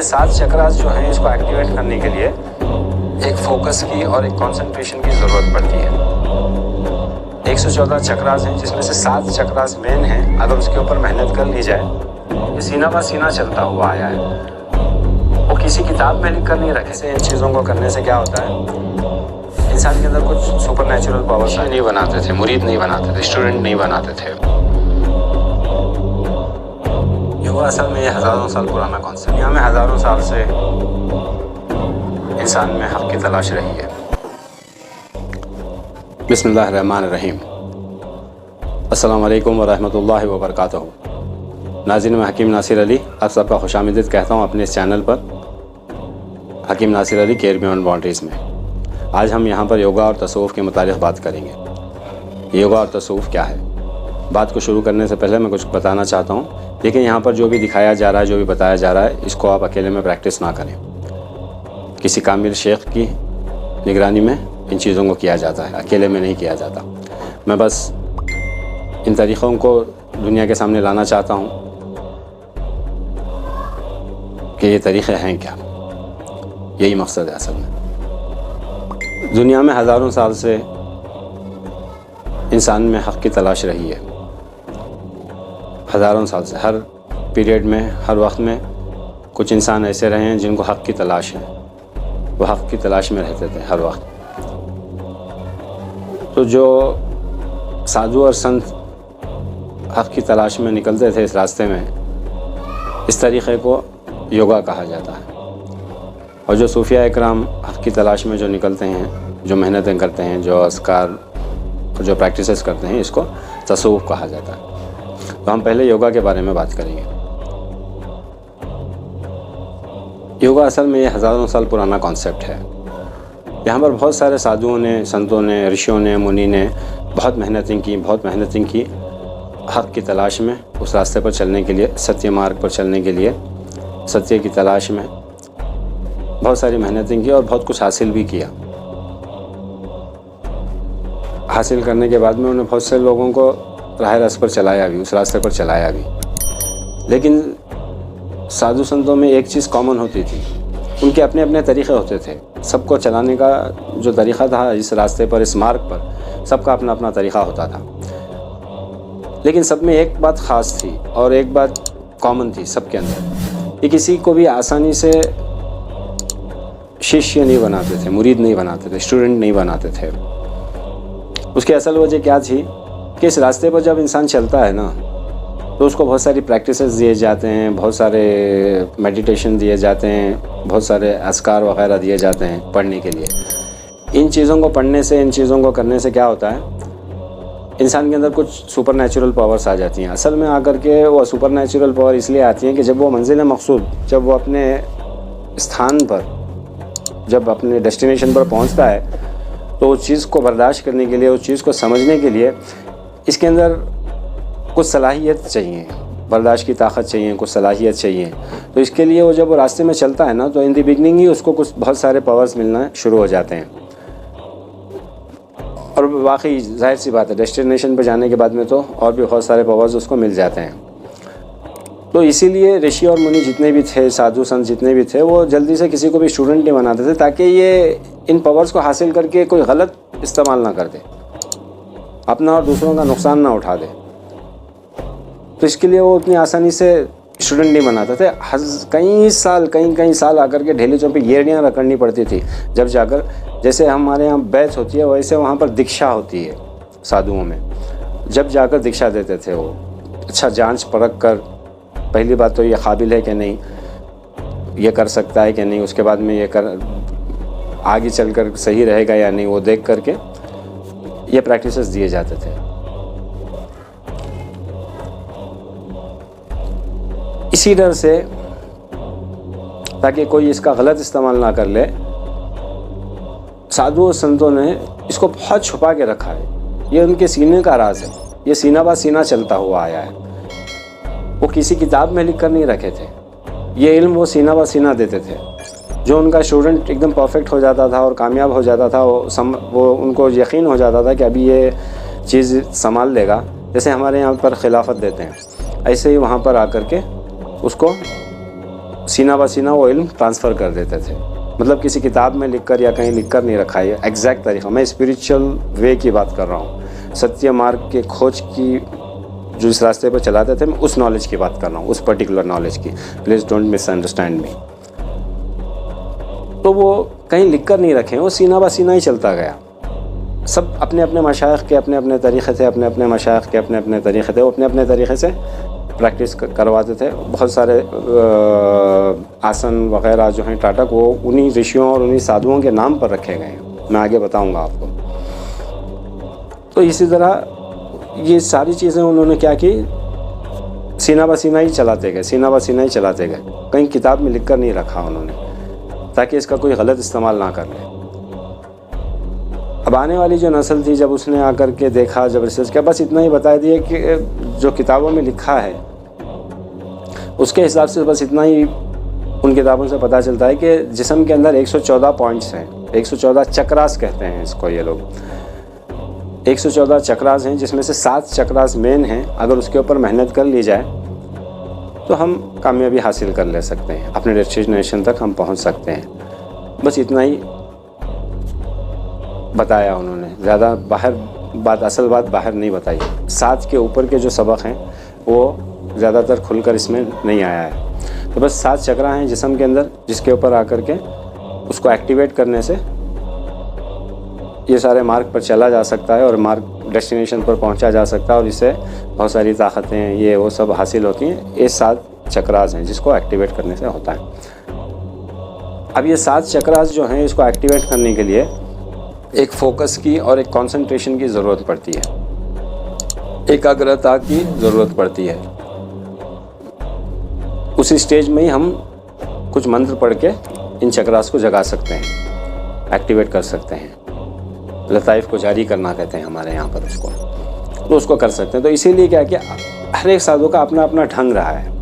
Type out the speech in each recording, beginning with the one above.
7 चक्रास जो हैं इसको एक्टिवेट करने के लिए एक फोकस की और एक कंसंट्रेशन की ज़रूरत पड़ती है। 114 चक्रास हैं जिसमें से 7 चक्रास मेन हैं। अगर उसके ऊपर मेहनत कर ली जाए, ये सीना बा सीना चलता हुआ आया है, वो किसी किताब में लिख कर नहीं रखे से। इन चीज़ों को करने से क्या होता है, इंसान के अंदर कुछ सुपर नेचुरल पावर्स नहीं बनाते थे, मुरीद नहीं बनाते थे, स्टूडेंट नहीं बनाते थे। योगा असल में ये हज़ारों साल पुराना कॉन्सेप्ट, दुनिया में हज़ारों साल से इंसान में हक़ की तलाश रही है। बिस्मिल्लाहिर्रहमानिर्रहीम। अस्सलाम वालेकुम वरहमतुल्लाहि वबरकातुहू। नाज़रीन, मैं हकीम नासिर अली आप सबका खुशामदीद कहता हूँ अपने इस चैनल पर, Hakeem Nasir Ali care beyond boundaries में। आज हम यहाँ पर योगा और तसव्वुफ़ के मुतालिक़ बात करेंगे। योगा और तसव्वुफ़ क्या है? बात को शुरू करने से पहले मैं कुछ बताना चाहता हूँ। लेकिन यहाँ पर जो भी दिखाया जा रहा है, जो भी बताया जा रहा है, इसको आप अकेले में प्रैक्टिस ना करें। किसी कामिल शेख की निगरानी में इन चीज़ों को किया जाता है, अकेले में नहीं किया जाता। मैं बस इन तरीक़ों को दुनिया के सामने लाना चाहता हूँ कि ये तरीक़े हैं क्या। यही मकसद है असल में। दुनिया में हज़ारों साल से इंसान में हक़ की तलाश रही है। हज़ारों साल से, हर पीरियड में, हर वक्त में कुछ इंसान ऐसे रहे हैं जिनको हक़ की तलाश है। वो हक़ की तलाश में रहते थे हर वक्त। तो जो साधु और संत हक़ की तलाश में निकलते थे इस रास्ते में, इस तरीक़े को योगा कहा जाता है। और जो सूफिया इकराम हक़ की तलाश में जो निकलते हैं, जो मेहनतें करते हैं, जो अस्कार, जो प्रैक्टिसेस करते हैं, इसको तसव्वुफ़ कहा जाता है। तो हम पहले योगा के बारे में बात करेंगे। योगा असल में ये हज़ारों साल पुराना कॉन्सेप्ट है। यहाँ पर बहुत सारे साधुओं ने, संतों ने, ऋषियों ने, मुनि ने बहुत मेहनतें की हक़ की तलाश में, उस रास्ते पर चलने के लिए, सत्य मार्ग पर चलने के लिए, सत्य की तलाश में बहुत सारी मेहनतें की और बहुत कुछ हासिल भी किया। हासिल करने के बाद में उन्होंने बहुत से लोगों को राह रस पर चलाया भी, उस रास्ते पर चलाया भी। लेकिन साधु संतों में एक चीज़ कॉमन होती थी, उनके अपने अपने तरीक़े होते थे। सबको चलाने का जो तरीक़ा था इस रास्ते पर, इस मार्ग पर, सबका अपना अपना तरीक़ा होता था। लेकिन सब में एक बात ख़ास थी और एक बात कॉमन थी सबके अंदर। ये किसी को भी आसानी से शिष्य नहीं बनाते थे, मुरीद नहीं बनाते थे, स्टूडेंट नहीं बनाते थे। उसकी असल वजह क्या थी कि इस रास्ते पर जब इंसान चलता है ना, तो उसको बहुत सारी प्रैक्टिसेस दिए जाते हैं, बहुत सारे मेडिटेशन दिए जाते हैं, बहुत सारे अस्कार वग़ैरह दिए जाते हैं पढ़ने के लिए। इन चीज़ों को पढ़ने से, इन चीज़ों को करने से क्या होता है, इंसान के अंदर कुछ सुपर नेचुरल पावर्स आ जाती हैं। असल में आकर के वो सुपर नेचुरल पावर इसलिए आती हैं कि जब वो मंजिल मकसूद, जब वो अपने स्थान पर, जब अपने डेस्टिनेशन पर पहुंचता है, तो उस चीज़ को बर्दाश्त करने के लिए, उस चीज़ को समझने के लिए इसके अंदर कुछ सलाहियत चाहिए, बर्दाश्त की ताकत चाहिए, कुछ सलाहियत चाहिए। तो इसके लिए वो जब वो रास्ते में चलता है ना, तो इन द बिगनिंग ही उसको कुछ बहुत सारे पावर्स मिलना शुरू हो जाते हैं। और वाकई जाहिर सी बात है, डेस्टिनेशन पर जाने के बाद में तो और भी बहुत सारे पावर्स उसको मिल जाते हैं। तो इसीलिए ऋषि और मुनि जितने भी थे, साधु संत जितने भी थे, वो जल्दी से किसी को भी स्टूडेंट नहीं बनाते थे, ताकि ये इन पावर्स को हासिल करके कोई गलत इस्तेमाल ना कर दे, अपना और दूसरों का नुकसान ना उठा दे। तो इसके लिए वो उतनी आसानी से स्टूडेंट नहीं बनाते थे। कई साल आकर के ढेली चौक पे येड़ियाँ रखनी पड़ती थी, जब जाकर, जैसे हमारे यहाँ बैच होती है वैसे वहाँ पर दीक्षा होती है साधुओं में, जब जाकर दीक्षा देते थे वो। अच्छा जांच परख कर, पहली बात तो ये काबिल है कि नहीं, ये कर सकता है कि नहीं, उसके बाद में ये कर आगे चलकर सही रहेगा या नहीं, वो देख करके ये प्रैक्टिसेस दिए जाते थे। इसी डर से, ताकि कोई इसका गलत इस्तेमाल ना कर ले, साधु और संतों ने इसको बहुत छुपा के रखा है। ये उनके सीने का राज है। ये सीना बा सीना चलता हुआ आया है। वो किसी किताब में लिख कर नहीं रखे थे। ये इल्म वो सीना ब सीना देते थे। जो उनका स्टूडेंट एकदम परफेक्ट हो जाता था और कामयाब हो जाता था, वो उनको यकीन हो जाता था कि अभी ये चीज़ संभाल लेगा। जैसे हमारे यहाँ पर खिलाफत देते हैं, ऐसे ही वहाँ पर आकर के उसको सीना ब सीना वो इल्म ट्रांसफ़र कर देते थे। मतलब किसी किताब में लिखकर या कहीं लिखकर नहीं रखा है एग्जैक्ट तरीका। मैं स्पिरिचुअल वे की बात कर रहा हूँ, सत्य मार्ग के खोज की जो इस रास्ते पर चलाते थे, मैं उस नॉलेज की बात कर रहा हूँ, उस पर्टिकुलर नॉलेज की। प्लीज़ डोंट मिसअंडरस्टैंड मी। तो वो कहीं लिख कर नहीं रखे, वो सीना ब सीना ही चलता गया। सब अपने अपने मशाइख के अपने अपने तरीक़े थे, अपने अपने मशाइख के अपने अपने तरीक़े थे, वो अपने अपने तरीक़े से प्रैक्टिस करवाते थे। बहुत सारे आसन वग़ैरह जो हैं टाटक, वो उन्हीं ऋषियों और उन्हीं साधुओं के नाम पर रखे गए हैं। मैं आगे बताऊंगा आपको। तो इसी तरह ये सारी चीज़ें उन्होंने क्या की, सीना ब सीना ही चलाते गए, सीना ब सीना ही चलाते गए। कहीं किताब में लिख कर नहीं रखा उन्होंने, ताकि इसका कोई गलत इस्तेमाल ना कर ले। अब आने वाली जो नस्ल थी, जब उसने आकर के देखा, जब रिसर्च किया, बस इतना ही बता दिया कि जो किताबों में लिखा है उसके हिसाब से बस इतना ही उन किताबों से पता चलता है कि जिस्म के अंदर 114 पॉइंट्स हैं, 114 चक्रास कहते हैं इसको ये लोग। 114 चक्रास हैं, जिसमें से 7 चक्रास मेन हैं। अगर उसके ऊपर मेहनत कर ली जाए तो हम कामयाबी हासिल कर ले सकते हैं, अपने डेस्टिनेशन तक हम पहुंच सकते हैं। बस इतना ही बताया उन्होंने, ज़्यादा बाहर बात, असल बात बाहर नहीं बताई। 7 के ऊपर के जो सबक हैं वो ज़्यादातर खुलकर इसमें नहीं आया है। तो बस 7 चक्रा हैं जिस्म के अंदर, जिसके ऊपर आकर के उसको एक्टिवेट करने से ये सारे मार्ग पर चला जा सकता है और मार्ग डेस्टिनेशन पर पहुंचा जा सकता है, और इससे बहुत सारी ताकतें ये वो सब हासिल होती हैं। ये 7 चक्रास हैं जिसको एक्टिवेट करने से होता है। अब ये 7 चक्रास जो हैं, इसको एक्टिवेट करने के लिए एक फोकस की और एक कंसंट्रेशन की ज़रूरत पड़ती है, एकाग्रता की ज़रूरत पड़ती है। उसी स्टेज में ही हम कुछ मंत्र पढ़ के इन चक्रास को जगा सकते हैं, एक्टिवेट कर सकते हैं। लताइफ को जारी करना कहते हैं हमारे यहाँ पर उसको, तो उसको कर सकते हैं। तो इसीलिए क्या कि हर एक साधु का अपना अपना ढंग रहा है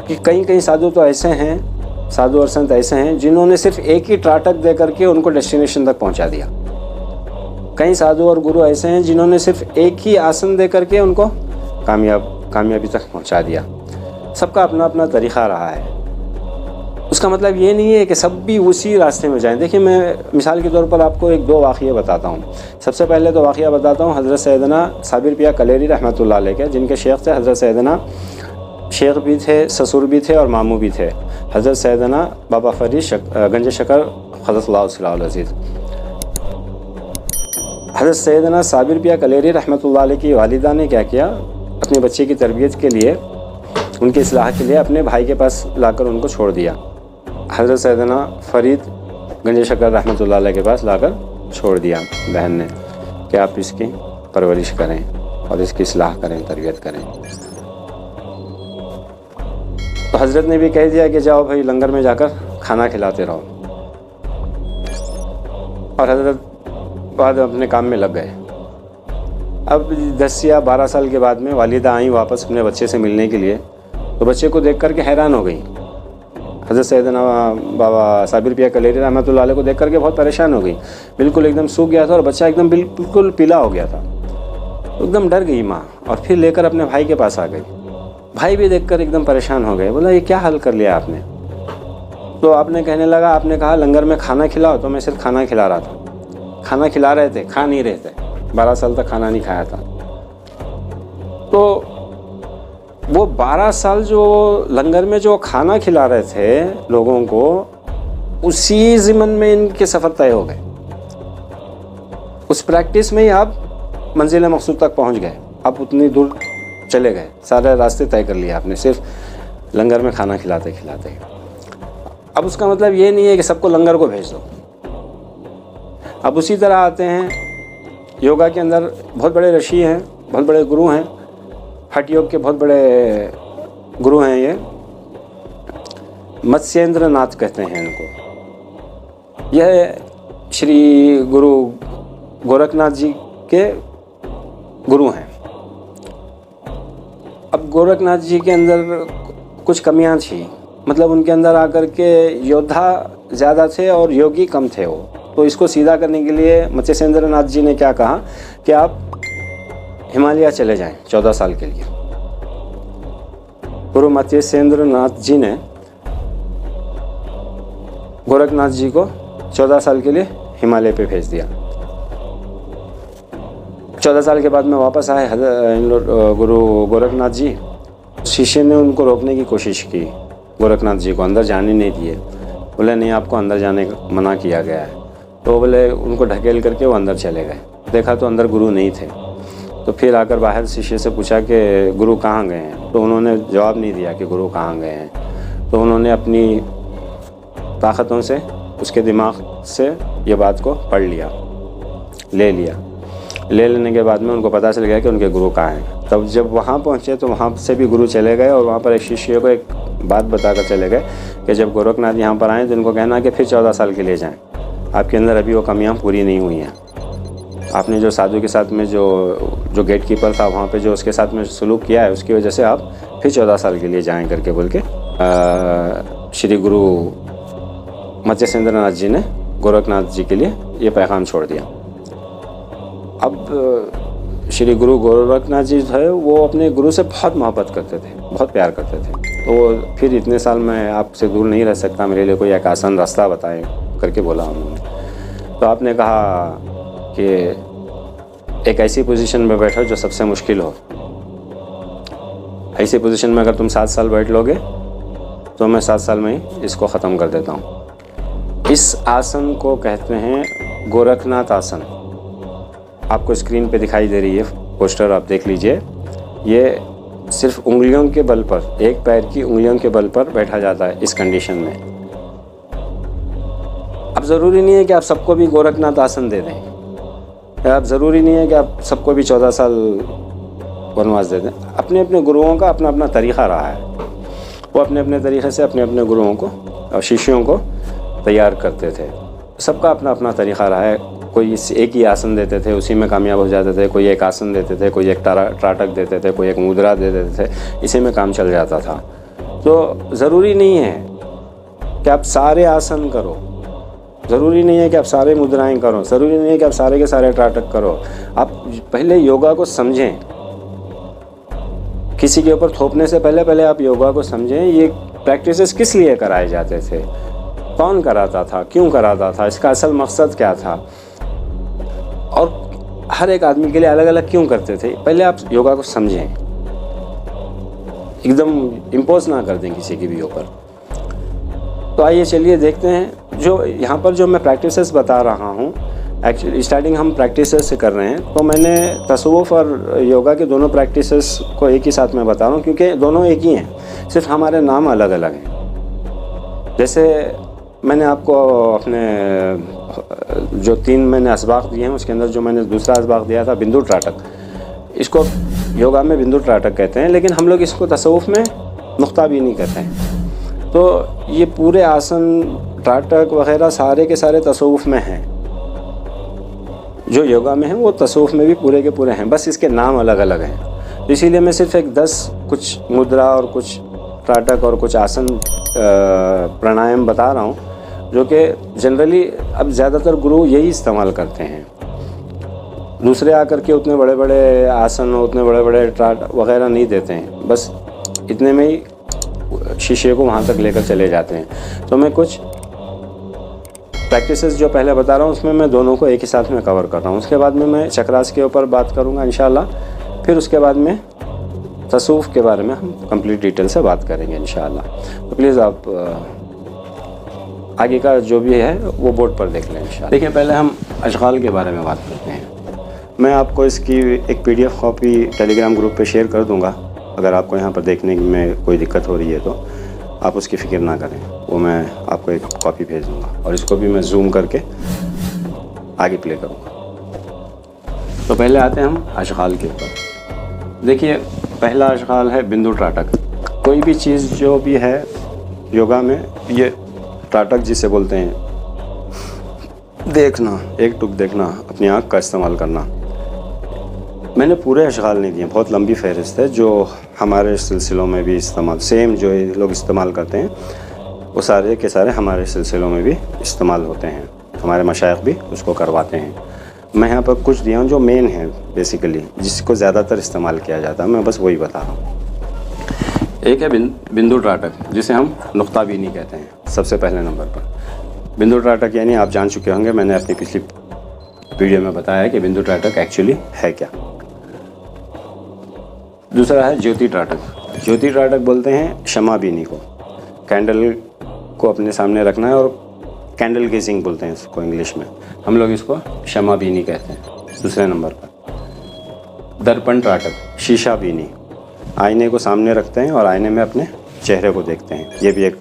कि कई साधु तो ऐसे हैं, साधु और संत ऐसे हैं जिन्होंने सिर्फ एक ही त्राटक दे करके उनको डेस्टिनेशन तक पहुंचा दिया। कई साधु और गुरु ऐसे हैं जिन्होंने सिर्फ एक ही आसन दे करके उनको कामयाबी तक पहुंचा दिया। सबका अपना अपना तरीक़ा रहा है। उसका मतलब ये नहीं है कि सब भी उसी रास्ते में जाएं। देखिए, मैं मिसाल के तौर पर आपको 1-2 वाक़िया बताता हूँ। सबसे पहले तो वाक़िया बताता हूँ हज़रत सैयदना साबिर पिया कलेरी रहमतुल्लाह अलैह के, जिनके शेख थे हज़रत सैयदना, शेख भी थे, ससुर भी थे और मामू भी थे, हज़रत सैयदना बाबा फरीद गंज शकर क़द्दसल्लाहु अज़ीज़। हज़रत सैयदना साबिर पिया कलेरी रहमतुल्लाह अलैह की वालिदा ने क्या किया, अपने बच्चे की तरबियत के लिए, उनकी इस्लाह के लिए अपने भाई के पास लाकर उनको छोड़ दिया। हज़रत सैयदना फरीद गंज शकर रहमतुल्लाह अलैह के पास लाकर छोड़ दिया बहन ने कि आप इसकी परवरिश करें और इसकी इस्लाह करें, तरबियत करें। तो हज़रत ने भी कह दिया कि जाओ भाई, लंगर में जाकर खाना खिलाते रहो। और हज़रत बाद अपने काम में लग गए। अब 10 या 12 साल के बाद में वालिदा आई वापस अपने बच्चे से मिलने के लिए, तो बच्चे को देख कर के हैरान हो गई। हज़रत सैयदना बाबा साबिर पिया कलेरी रहमतुल्लाह अलैह को देख कर के बहुत परेशान हो गई। बिल्कुल एकदम सूख गया था और बच्चा एकदम बिल्कुल पीला हो गया था। एकदम डर गई माँ और फिर लेकर अपने भाई के पास आ गई। भाई भी देखकर एकदम परेशान हो गए। बोला, ये क्या हाल कर लिया आपने? तो आपने कहने लगा, आपने कहा लंगर में खाना खिलाओ, तो मैं सिर्फ खाना खिला रहा था। खाना खिला रहे थे, खा नहीं रहे थे। 12 साल तक खाना नहीं खाया था। तो वो 12 साल जो लंगर में जो खाना खिला रहे थे लोगों को, उसी ज़िमन में इनके सफ़र तय हो गए। उस प्रैक्टिस में ही आप मंजिल मकसूद तक पहुंच गए। आप उतनी दूर चले गए, सारे रास्ते तय कर लिए आपने, सिर्फ लंगर में खाना खिलाते खिलाते। अब उसका मतलब ये नहीं है कि सबको लंगर को भेज दो। अब उसी तरह आते हैं योगा के अंदर, बहुत बड़े ऋषि हैं, बहुत बड़े गुरु हैं, हठ योग के बहुत बड़े गुरु हैं। ये मत्स्येंद्र नाथ कहते हैं इनको। यह श्री गुरु गोरखनाथ जी के गुरु हैं। अब गोरखनाथ जी के अंदर कुछ कमियां थी, मतलब उनके अंदर आकर के योद्धा ज़्यादा थे और योगी कम थे वो। तो इसको सीधा करने के लिए मत्स्येंद्र नाथ जी ने क्या कहा कि आप हिमालय चले जाएं 14 साल के लिए। गुरु मत्स्येंद्र नाथ जी ने गोरखनाथ जी को 14 साल के लिए हिमालय पे भेज दिया। 14 साल के बाद में वापस आए गुरु गोरखनाथ जी। शिष्य ने उनको रोकने की कोशिश की, गोरखनाथ जी को अंदर जाने नहीं दिए। बोले नहीं, आपको अंदर जाने का मना किया गया है। तो बोले उनको ढकेल करके वो अंदर चले गए। देखा तो अंदर गुरु नहीं थे। तो फिर आकर बाहर शिष्य से पूछा कि गुरु कहाँ गए हैं। तो उन्होंने जवाब नहीं दिया कि गुरु कहाँ गए हैं। तो उन्होंने अपनी ताकतों से उसके दिमाग से ये बात को पढ़ लिया, ले लिया। ले लेने के बाद में उनको पता चल गया कि उनके गुरु कहाँ हैं। तब जब वहाँ पहुँचे तो वहाँ से भी गुरु चले गए और वहाँ पर एक शिष्य को एक बात बताकर चले गए कि जब गोरखनाथ यहाँ पर आएँ तो इनको कहना कि फिर 14 साल के लिए जाएँ। आपके अंदर अभी वो कमियाँ पूरी नहीं हुई हैं। आपने जो साधु के साथ में जो गेट कीपर था वहाँ पे जो उसके साथ में सलूक किया है, उसकी वजह से आप फिर 14 साल के लिए जाएँ करके बोल के श्री गुरु मत्स्येंद्र नाथ जी ने गोरखनाथ जी के लिए ये पैगाम छोड़ दिया। अब श्री गुरु गोरखनाथ जी थे, वो अपने गुरु से बहुत मोहब्बत करते थे, बहुत प्यार करते थे। तो फिर इतने साल मैं आपसे दूर नहीं रह सकता, मेरे लिए कोई एक आसान रास्ता बताएं करके बोला उन्होंने। तो आपने कहा कि एक ऐसी पोजीशन में बैठो जो सबसे मुश्किल हो। ऐसी पोजीशन में अगर तुम 7 साल बैठ लोगे तो मैं 7 साल में ही इसको ख़त्म कर देता हूँ। इस आसन को कहते हैं गोरखनाथ आसन। आपको स्क्रीन पे दिखाई दे रही है पोस्टर, आप देख लीजिए। ये सिर्फ उंगलियों के बल पर, एक पैर की उंगलियों के बल पर बैठा जाता है इस कंडीशन में। अब ज़रूरी नहीं है कि आप सबको भी गोरखनाथ आसन दे दें, अब ज़रूरी नहीं है कि आप सबको भी 14 साल वनवास दे दें। अपने अपने गुरुओं का अपना अपना तरीक़ा रहा है। वो अपने अपने तरीक़े से अपने अपने गुरुओं को और शिष्यों को तैयार करते थे। सबका अपना अपना तरीक़ा रहा है। कोई एक ही आसन देते थे, उसी में कामयाब हो जाते थे। कोई एक आसन देते थे, कोई एक त्राटक देते थे, कोई एक मुद्रा दे देते थे, इसी में काम चल जाता था। तो ज़रूरी नहीं है कि आप सारे आसन करो, ज़रूरी नहीं है कि आप सारे मुद्राएं करो, ज़रूरी नहीं है कि आप सारे के सारे त्राटक करो। आप पहले योगा को समझें। किसी के ऊपर थोपने से पहले आप योगा को समझें। ये प्रैक्टिसेस किस लिए कराए जाते थे, कौन कराता था, क्यों कराता था, इसका असल मकसद क्या था, और हर एक आदमी के लिए अलग अलग क्यों करते थे। पहले आप योगा को समझें, एकदम इम्पोज ना कर दें किसी के भी ऊपर। तो आइए चलिए देखते हैं। जो यहाँ पर जो मैं प्रैक्टिसेस बता रहा हूँ, एक्चुअली स्टार्टिंग हम प्रैक्टिसेस से कर रहे हैं। तो मैंने तसव्वुफ़ और योगा के दोनों प्रैक्टिसेस को एक ही साथ में बता रहा हूँ, क्योंकि दोनों एक ही हैं, सिर्फ हमारे नाम अलग अलग हैं। जैसे मैंने आपको अपने जो 3 मैंने असबाक दिए हैं, उसके अंदर जो मैंने दूसरा असबाक दिया था बिंदु त्राटक, इसको योगा में बिंदु त्राटक कहते हैं, लेकिन हम लोग इसको तसव्वुफ़ में नुक्ता भी नहीं कहते हैं। तो ये पूरे आसन, त्राटक वगैरह सारे के सारे तसव्वुफ़ में हैं। जो योगा में हैं वो तसव्वुफ़ में भी पूरे के पूरे हैं, बस इसके नाम अलग अलग हैं। इसीलिए मैं सिर्फ एक 10 कुछ मुद्रा और कुछ त्राटक और कुछ आसन प्राणायाम बता रहा हूँ, जो कि जनरली अब ज़्यादातर गुरु यही इस्तेमाल करते हैं। दूसरे आकर के उतने बड़े बड़े आसन, उतने बड़े बड़े त्राटक वगैरह नहीं देते हैं, बस इतने में ही शिष्य को वहाँ तक लेकर चले जाते हैं। तो मैं कुछ प्रैक्टिसेस जो पहले बता रहा हूँ उसमें मैं दोनों को एक ही साथ में कवर कर रहा हूँ। उसके बाद में मैं चक्रास के ऊपर बात करूँगा इंशाल्लाह। फिर उसके बाद में तसव्वुफ़ के बारे में हम कंप्लीट डिटेल से बात करेंगे इंशाल्लाह। तो प्लीज़ आप आगे का जो भी है वो बोर्ड पर देख लें इंशाल्लाह। देखिए, पहले हम अशगाल के बारे में बात करते हैं। मैं आपको इसकी एक PDF कॉपी टेलीग्राम ग्रुप पे शेयर कर दूँगा। अगर आपको यहाँ पर देखने में कोई दिक्कत हो रही है तो आप उसकी फ़िक्र ना करें, वो मैं आपको एक कॉपी भेज दूँगा और इसको भी मैं जूम करके आगे प्ले करूँगा। तो पहले आते हैं हम अशगाल के ऊपर। देखिए, पहला अशगाल है बिंदु त्राटक। कोई भी चीज़ जो भी है योगा में, ये त्राटक जिसे बोलते हैं, देखना, एक टुक देखना, अपनी आँख का इस्तेमाल करना। मैंने पूरे अशगाल नहीं दिए, बहुत लंबी फहरिस्त है जो हमारे सिलसिलों में भी इस्तेमाल, सेम जो लोग इस्तेमाल करते हैं वो सारे के सारे हमारे सिलसिलों में भी इस्तेमाल होते हैं। हमारे मशाइख भी उसको करवाते हैं। मैं यहाँ पर कुछ दिया हूँ जो मेन है बेसिकली, जिसको ज़्यादातर इस्तेमाल किया जाता है, मैं बस वही बता रहा हूँ। एक है बिंदु ट्राटक, जिसे हम नुक्ता बीनी कहते हैं सबसे पहले नंबर पर। बिंदु ट्राटक यानी आप जान चुके होंगे, मैंने अपनी पिछली वीडियो में बताया है कि बिंदु ट्राटक एक्चुअली है क्या। दूसरा है ज्योति ट्राटक। ज्योति ट्राटक बोलते हैं क्षमा बीनी को। कैंडल को अपने सामने रखना है और कैंडल गेजिंग बोलते हैं इसको इंग्लिश में, हम लोग इसको क्षमा बीनी कहते हैं दूसरे नंबर पर। दर्पण ट्राटक, शीशा बीनी, आईने को सामने रखते हैं और आईने में अपने चेहरे को देखते हैं। ये भी एक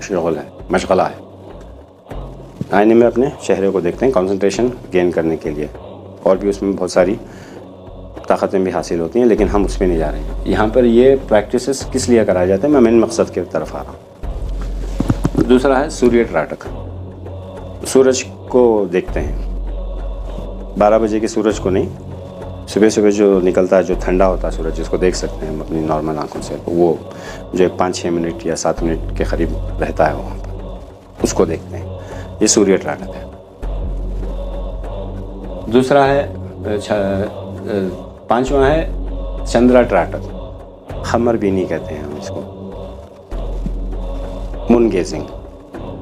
शगल है, मशगला है। आईने में अपने चेहरे को देखते हैं कंसंट्रेशन गेन करने के लिए, और भी उसमें बहुत सारी ताकतें भी हासिल होती हैं, लेकिन हम उसमें नहीं जा रहे हैं। यहाँ पर ये प्रैक्टिसेस किस लिए कराए जाते हैं, मैं मेन मकसद की तरफ आ रहा हूँ। दूसरा है सूर्य ट्राटक। सूरज को देखते हैं, 12 बजे के सूरज को नहीं, सुबह सुबह जो निकलता है, जो ठंडा होता है सूरज, जिसको देख सकते हैं हम अपनी नॉर्मल आंखों से, वो जो 5-6 मिनट या 7 मिनट के करीब रहता है वहाँ पर, उसको देखते हैं। ये सूर्य ट्राटक है। दूसरा है 5वां है चंद्र ट्राटक, खमर बीनी कहते हैं हम इसको। मून गेजिंग,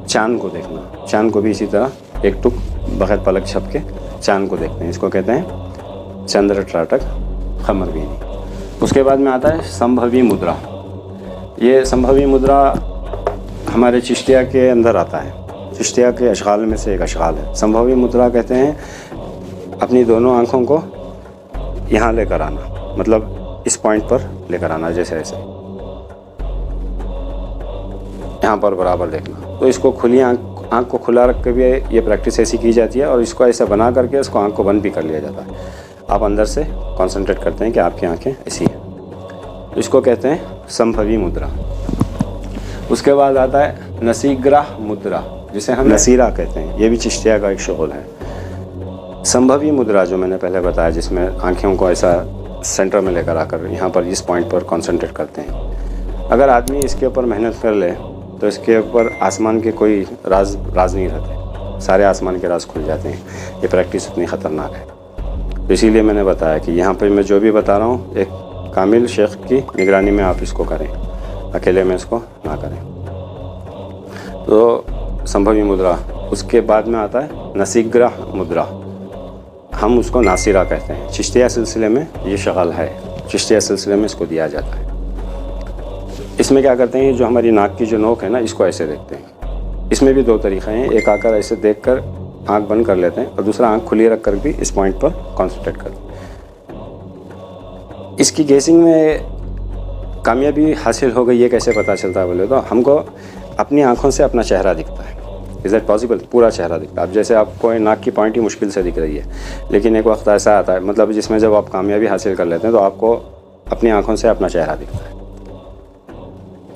चांद को देखना। चांद को भी इसी तरह एक टुक बगैर पलक छप के चांद को देखते हैं, इसको कहते हैं चंद्र ट्राटक, खमर बीनी। उसके बाद में आता है संभवी मुद्रा। ये संभवी मुद्रा हमारे चिश्तिया के अंदर आता है, चिश्तिया के अशगाल में से एक अशगाल है। संभवी मुद्रा कहते हैं अपनी दोनों आँखों को यहाँ लेकर आना, मतलब इस पॉइंट पर लेकर आना, जैसे ऐसे यहाँ पर बराबर देखना। तो इसको खुली आँख को खुला रख के भी ये प्रैक्टिस ऐसी की जाती है, और इसको ऐसा बना करके इसको आँख को बंद भी कर लिया जाता है। आप अंदर से कंसंट्रेट करते हैं कि आपकी आंखें ऐसी हैं, तो इसको कहते हैं संभवी मुद्रा। उसके बाद आता है नसीग्राह मुद्रा, जिसे हम नसीरा कहते हैं। ये भी चिश्तिया का एक शगल है। संभवी मुद्रा जो मैंने पहले बताया, जिसमें आंखों को ऐसा सेंटर में लेकर आकर यहाँ पर इस पॉइंट पर कंसंट्रेट करते हैं। अगर आदमी इसके ऊपर मेहनत कर ले तो इसके ऊपर आसमान के कोई राज नहीं रहते, सारे आसमान के राज खुल जाते हैं। ये प्रैक्टिस इतनी ख़तरनाक है, तो इसीलिए मैंने बताया कि यहाँ पर मैं जो भी बता रहा हूँ एक कामिल शेख की निगरानी में आप इसको करें, अकेले में इसको ना करें। तो संभवी मुद्रा। उसके बाद में आता है नसीग्राह मुद्रा, हम उसको नासिरा कहते हैं। चिश्तिया सिलसिले में ये शगल है, चिश्तिया सिलसिले में इसको दिया जाता है। इसमें क्या करते हैं, जो हमारी नाक की जो नोक है ना, इसको ऐसे देखते हैं। इसमें भी 2 तरीक़े हैं, एक आकर ऐसे देखकर आंख बंद कर लेते हैं, और दूसरा आंख खुली रख कर भी इस पॉइंट पर कॉन्सेंट्रेट करते हैं। इसकी गेसिंग में कामयाबी हासिल हो गई, ये कैसे पता चलता है बोले तो हमको अपनी आंखों से अपना चेहरा दिखता है। Is that possible? पूरा चेहरा दिखता है। अब जैसे आपको नाक की पॉइंट ही मुश्किल से दिख रही है, लेकिन एक वक्त ऐसा आता है, मतलब जिसमें जब आप कामयाबी हासिल कर लेते हैं तो आपको अपनी आंखों से अपना चेहरा दिखता है।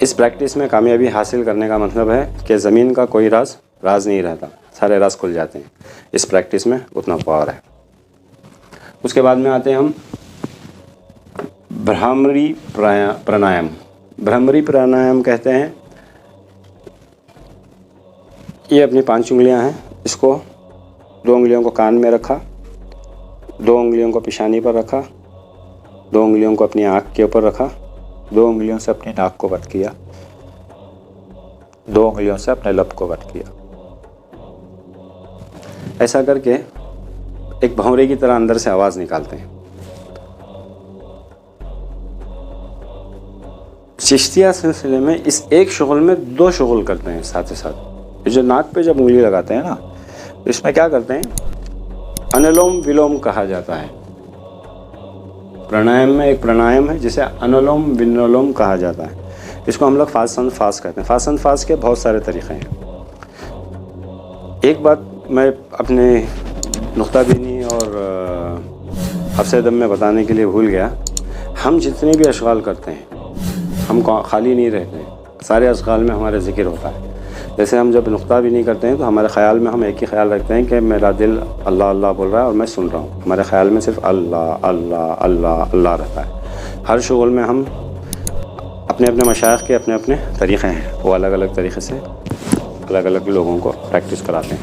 इस प्रैक्टिस में कामयाबी हासिल करने का मतलब है कि ज़मीन का कोई राज नहीं रहता, सारे राज खुल जाते हैं। इस प्रैक्टिस में उतना पावर है। उसके बाद में आते हैं हम भ्रामरी प्राणायाम। भ्रामरी प्राणायाम कहते हैं, ये अपनी 5 उंगलियां हैं, इसको 2 उंगलियों को कान में रखा, 2 उंगलियों को पेशानी पर रखा, 2 उंगलियों को अपनी आँख के ऊपर रखा, 2 उंगलियों से अपनी नाक को बंद किया, 2 उंगलियों से अपने लब को बंद किया। ऐसा करके एक भंवरे की तरह अंदर से आवाज़ निकालते हैं। चिश्तिया सिलसिले में इस एक शुगल में 2 शुगल करते हैं साथ ही साथ। जो नाक पे जब उंगली लगाते हैं ना, तो इसमें क्या करते हैं, अनुलोम विलोम कहा जाता है। प्राणायाम में एक प्राणायाम है जिसे अनुलोम विलोम कहा जाता है। इसको हम लोग फास्ट एंड फास्ट कहते हैं। फास्ट एंड फास्ट के बहुत सारे तरीक़े हैं। एक बात मैं अपने नुक्ता बीनी और हफ्से दम में बताने के लिए भूल गया। हम जितने भी अशगाल करते हैं, हम खाली नहीं रहते हैं, सारे अशगाल में हमारे ज़िक्र होता है। जैसे हम जब नुक्ता भी नहीं करते हैं तो हमारे ख़्याल में हम एक ही ख्याल रखते हैं कि मेरा दिल अल्लाह अल्लाह बोल रहा है और मैं सुन रहा हूँ। हमारे ख़्याल में सिर्फ अल्लाह अल्लाह अल्लाह अल्लाह रहता है। हर शुगल में हम अपने अपने मशाइख के अपने अपने तरीक़े हैं, वो अलग अलग तरीक़े से अलग अलग लोगों को प्रैक्टिस कराते हैं,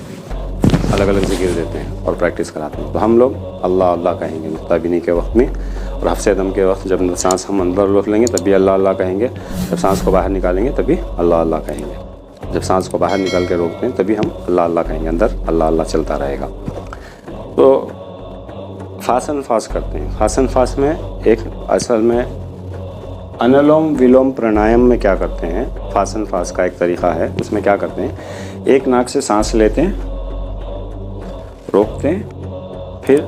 अलग अलग ज़िक्र देते हैं और प्रैक्टिस कराते हैं। तो हम लोग अल्लाह अल्लाह कहेंगे नुक्ता बीनी के वक्त में, और हफ्से दम के वक्त जब सांस हम अंदर रोक लेंगे तब भी अल्लाह अल्लाह कहेंगे, जब सांस को बाहर निकालेंगे तभी अल्लाह अल्लाह कहेंगे। जब सांस को बाहर निकाल के रोकते हैं तभी हम अल्लाह अल्लाह कहेंगे, अंदर अल्लाह अल्लाह चलता रहेगा। तो फासन फास करते हैं। फासन फास में एक असल में अनुलोम विलोम प्राणायाम में क्या करते हैं, फासन फास का एक तरीक़ा है, उसमें क्या करते हैं, एक नाक से सांस लेते हैं, रोकते हैं, फिर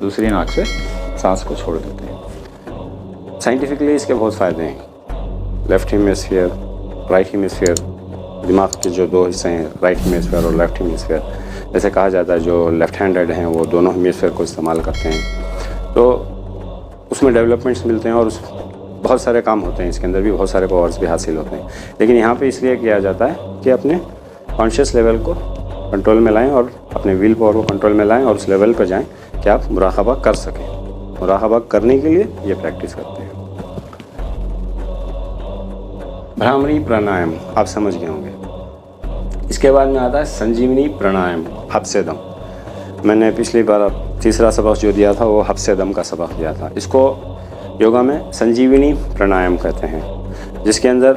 दूसरी नाक से सांस को छोड़ देते हैं। साइंटिफिकली इसके बहुत फ़ायदे हैं। लेफ़्ट हेमिस्फीयर, राइट हेमिस्फीयर, दिमाग के जो दो हिस्से हैं, राइट हेमिस्फीयर और लेफ़्ट हेमिस्फीयर, जैसे कहा जाता है जो लेफ़्ट हैंडेड हैं वो दोनों हेमिस्फीयर को इस्तेमाल करते हैं, तो उसमें डेवलपमेंट्स मिलते हैं और बहुत सारे काम होते हैं, इसके अंदर भी बहुत सारे पावर्स भी हासिल होते हैं। लेकिन यहाँ पे इसलिए किया जाता है कि अपने कॉन्शियस लेवल को कंट्रोल में लाएं और अपने विल पावर को कंट्रोल में लाएं और उस लेवल पर जाएं कि आप मुराक़बा कर सकें। मुराक़बा करने के लिए ये प्रैक्टिस करते हैं। भ्रामरी प्राणायाम आप समझ गए होंगे। इसके बाद में आता है संजीवनी प्राणायाम, हफ्से दम। मैंने पिछली बार तीसरा सबक जो दिया था वो हफ्से दम का सबक दिया था। इसको योगा में संजीवनी प्राणायाम कहते हैं, जिसके अंदर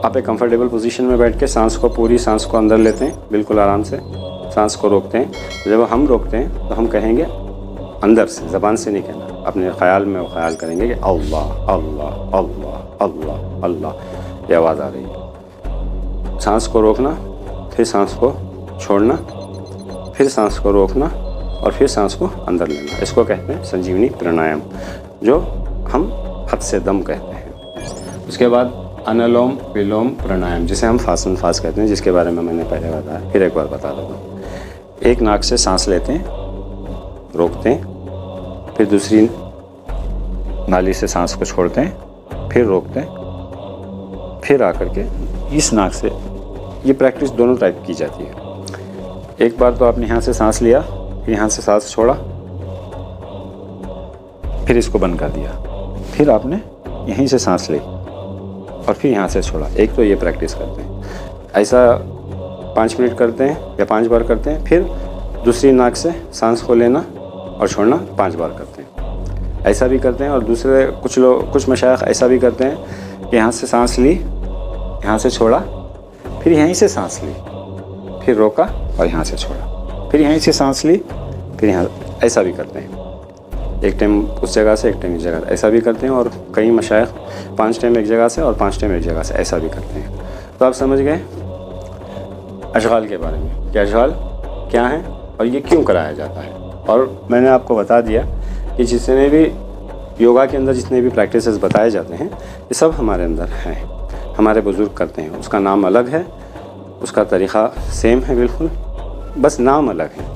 आप एक कंफर्टेबल पोजीशन में बैठ के सांस को, पूरी सांस को अंदर लेते हैं, बिल्कुल आराम से सांस को रोकते हैं। जब हम रोकते हैं तो हम कहेंगे अंदर से, ज़बान से नहीं कहना, अपने ख्याल में वो ख्याल करेंगे कि अल्लाह अल्लाह अल्लाह अल्लाह अल्लाह, ये आवाज़ आ रही है। सांस को रोकना, फिर सांस को छोड़ना, फिर सांस को रोकना और फिर सांस को अंदर लेना, इसको कहते हैं संजीवनी प्राणायाम, जो हम हफ्से दम कहते हैं। उसके बाद अनुलोम विलोम प्राणायाम, जिसे हम फासन फास कहते हैं, जिसके बारे में मैंने पहले बताया, फिर एक बार बता देता हूँ। एक नाक से सांस लेते हैं, रोकते हैं, फिर दूसरी नाली से सांस को छोड़ते हैं, फिर रोकते हैं, फिर आकर के इस नाक से, ये प्रैक्टिस दोनों टाइप की जाती है। एक बार तो आपने यहाँ से सांस लिया, फिर यहाँ से सांस छोड़ा, फिर इसको बंद कर दिया, फिर आपने यहीं से सांस ली और फिर यहाँ से छोड़ा। एक तो ये प्रैक्टिस करते हैं, ऐसा 5 मिनट करते हैं या 5 बार करते हैं। फिर दूसरी नाक से सांस को लेना और छोड़ना 5 बार करते हैं, ऐसा भी करते हैं। और दूसरे कुछ मशाइख ऐसा भी करते हैं कि यहाँ से सांस ली, यहाँ से छोड़ा, फिर यहीं से सांस ली, फिर रोका और यहाँ से छोड़ा, फिर यहीं से सांस ली, फिर यहाँ, ऐसा भी करते हैं। एक टाइम उस जगह से, एक टाइम इस जगह, ऐसा भी करते हैं। और कई मशाइख 5 टाइम एक जगह से और 5 टाइम एक जगह से, ऐसा भी करते हैं। तो आप समझ गए अशगाल के बारे में कि अशगाल क्या हैं और ये क्यों कराया जाता है। और मैंने आपको बता दिया कि जितने भी योगा के अंदर जितने भी प्रैक्टिसेस बताए जाते हैं, ये सब हमारे अंदर हैं, हमारे बुज़ुर्ग करते हैं। उसका नाम अलग है, उसका तरीक़ा सेम है बिल्कुल, बस नाम अलग है।